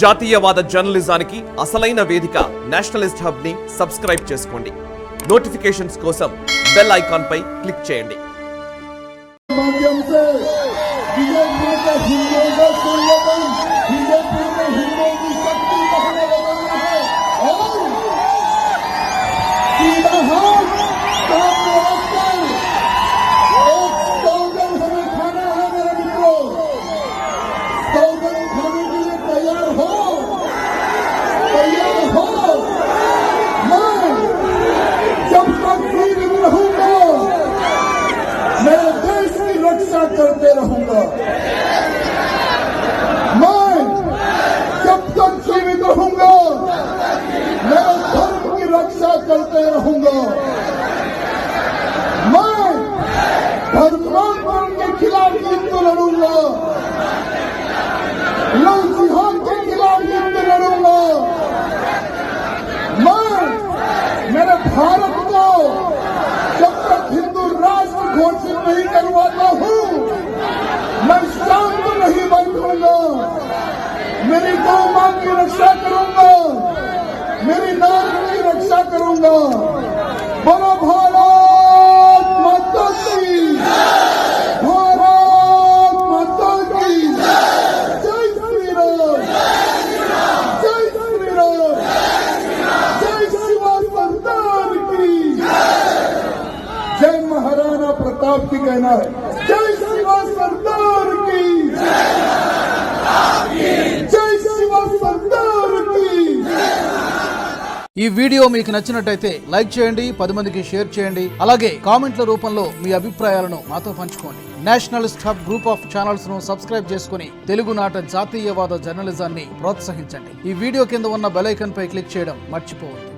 జాతీయవాద జర్నలిజానికి అసలైన వేదిక నేషనలిస్ట్ హబ్ ని సబ్స్క్రైబ్ చేసుకోండి. నోటిఫికేషన్స్ కోసం బెల్ ఐకాన్ పై క్లిక్ చేయండి. करते रहूंगा मैं, जब तक जीवित रहूंगा मैं धर्म की रक्षा करते रहूंगा। मैं धर्मांतरण के खिलाफ युद्ध लड़ूंगा, लव जिहाद के खिलाफ युद्ध लड़ूंगा। मैं मेरे भारत को जब तक हिंदू राष्ट्र घोषित नहीं करवाता हूं मैं शांत नहीं बैठूंगा। मेरी गौ मां की रक्षा करूंगा, मेरी नारी की रक्षा करूंगा। बोलो भारत माता की, भारत माता की जय श्री राम, जय श्री राम, जय शिवा सरदार की जय। महाराणा प्रताप की कहना है जय शिवा सरदार की, जय शिवा सरदार की। ఈ వీడియో మీకు నచ్చినట్టయితే లైక్ చేయండి, 10 మందికి షేర్ చేయండి. అలాగే కామెంట్ల రూపంలో మీ అభిప్రాయాలను మాతో పంచుకోండి. Nationalist hub group of channels ను సబ్స్క్రైబ్ చేసుకుని తెలుగునాట జాతీయవాద జర్నలిజాన్ని ప్రోత్సహించండి. ఈ వీడియో కింద ఉన్న బెల్ ఐకాన్ పై క్లిక్ చేయడం మర్చిపోవద్దు.